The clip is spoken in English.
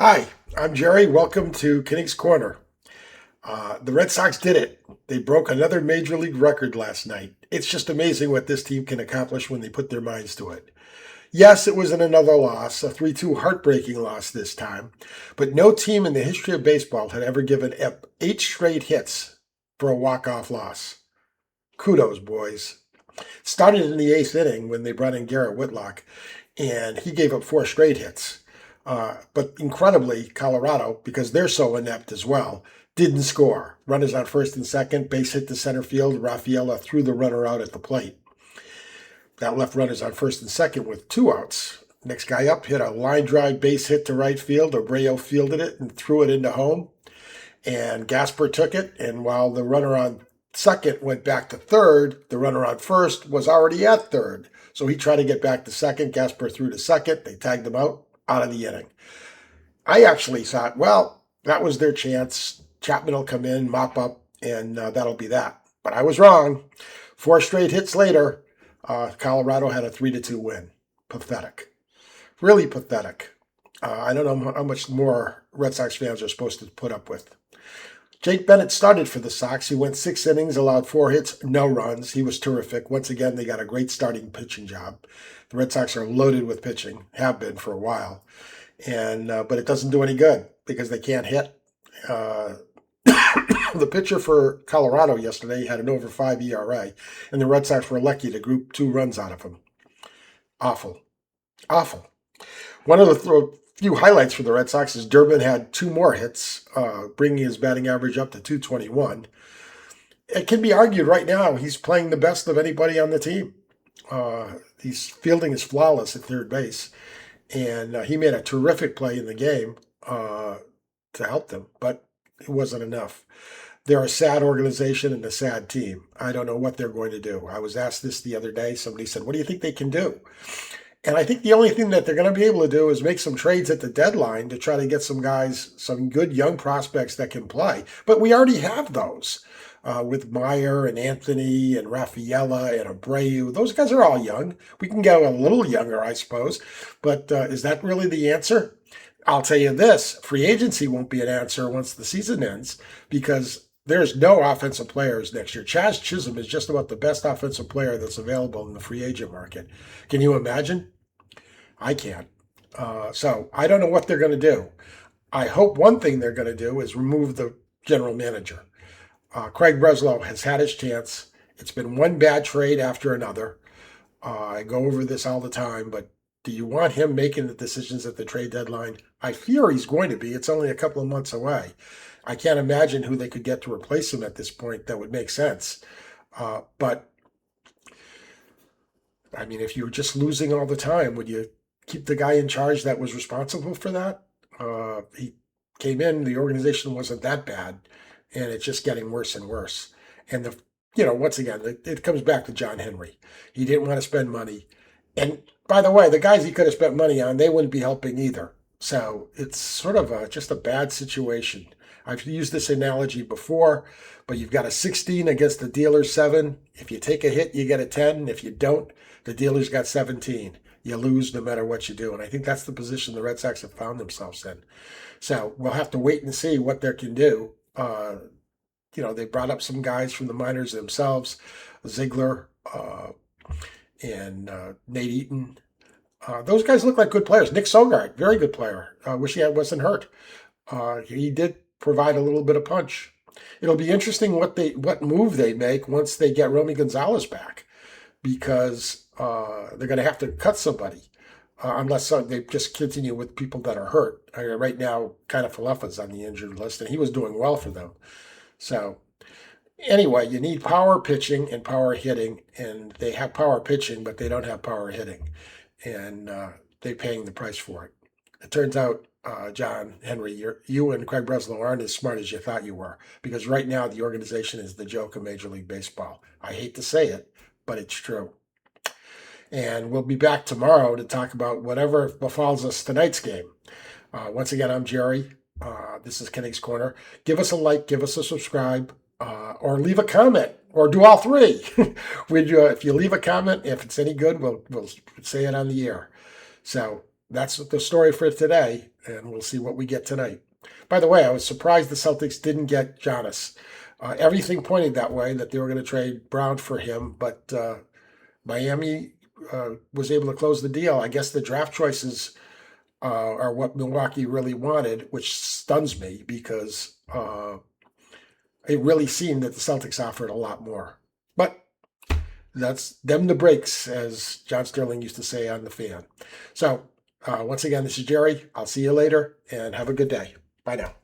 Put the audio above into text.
Hi, I'm Jerry. Welcome to Kinnick's Corner. The Red Sox did it. They broke another major league record last night. It's just amazing what this team can accomplish when they put their minds to it. Yes, it was in another loss, a 3-2 heartbreaking loss this time, but no team in the history of baseball had ever given up 8 straight hits for a walk-off loss. Kudos, boys. It started in the eighth inning when they brought in Garrett Whitlock, and he gave up 4 straight hits. But incredibly, Colorado, because they're so inept as well, didn't score. Runners on first and second, base hit to center field. Rafaela threw the runner out at the plate. That left runners on first and second with 2 outs. Next guy up hit a line drive base hit to right field. Abreu fielded it and threw it into home. And Gasper took it. And while the runner on second went back to third, the runner on first was already at third. So he tried to get back to second. Gasper threw to second. They tagged him out of the inning. I actually thought, well, that was their chance. Chapman will come in, mop up, and that'll be that. But I was wrong. 4 straight hits later, Colorado had a 3-2 win. Pathetic. Really pathetic. I don't know how much more Red Sox fans are supposed to put up with. Jake Bennett started for the Sox. He went 6 innings, allowed 4 hits, no runs. He was terrific. Once again, they got a great starting pitching job. The Red Sox are loaded with pitching, have been for a while, and but it doesn't do any good because they can't hit. The pitcher for Colorado yesterday had an over 5 ERA, and the Red Sox were lucky to group 2 runs out of him. Awful, awful. One of the few highlights for the Red Sox is Durbin had 2 more hits, bringing his batting average up to 221. It can be argued right now he's playing the best of anybody on the team. His fielding is flawless at third base, and he made a terrific play in the game to help them, but it wasn't enough. They're a sad organization and a sad team. I don't know what they're going to do. I was asked this the other day. Somebody said, what do you think they can do? And I think the only thing that they're going to be able to do is make some trades at the deadline to try to get some guys, some good young prospects that can play. But we already have those with Meyer and Anthony and Rafaela and Abreu. Those guys are all young. We can go a little younger, I suppose. But is that really the answer? I'll tell you this, free agency won't be an answer once the season ends because there's no offensive players next year. Chaz Chisholm is just about the best offensive player that's available in the free agent market. Can you imagine? I can't. So I don't know what they're going to do. I hope one thing they're going to do is remove the general manager. Craig Breslow has had his chance. It's been one bad trade after another. I go over this all the time, but do you want him making the decisions at the trade deadline? I fear he's going to be. It's only a couple of months away. I can't imagine who they could get to replace him at this point that would make sense. But, I mean, if you were just losing all the time, would you keep the guy in charge that was responsible for that? He came in, the organization wasn't that bad, and it's just getting worse and worse. And once again, it comes back to John Henry. He didn't want to spend money. And by the way, the guys he could have spent money on, they wouldn't be helping either. So it's sort of just a bad situation. I've used this analogy before, but you've got a 16 against the dealer's 7. If you take a hit, you get a 10. If you don't, the dealer's got 17. You lose no matter what you do. And I think that's the position the Red Sox have found themselves in. So we'll have to wait and see what they can do. They brought up some guys from the minors themselves, Ziegler and Nate Eaton. Those guys look like good players. Nick Sogard, very good player. Wish he wasn't hurt. He did provide a little bit of punch. It'll be interesting what move they make once they get Romy Gonzalez back, because they're going to have to cut somebody unless they just continue with people that are hurt. Right now, kind of Falefa's on the injured list, and he was doing well for them. So anyway, you need power pitching and power hitting, and they have power pitching, but they don't have power hitting, and they're paying the price for it. It turns out, John Henry, you and Craig Breslow aren't as smart as you thought you were, because right now the organization is the joke of Major League Baseball. I hate to say it, but it's true. And we'll be back tomorrow to talk about whatever befalls us tonight's game. Once again, I'm Jerry. This is Kinnick's Corner. Give us a like, give us a subscribe, or leave a comment, or do all three. If you leave a comment, if it's any good, we'll say it on the air. So that's the story for today, and we'll see what we get tonight. By the way, I was surprised the Celtics didn't get Giannis. Everything pointed that way, that they were going to trade Brown for him, but Miami was able to close the deal. I guess the draft choices are what Milwaukee really wanted, which stuns me because it really seemed that the Celtics offered a lot more. But that's them the breaks, as John Sterling used to say on The Fan. So once again, this is Jerry. I'll see you later, and have a good day. Bye now.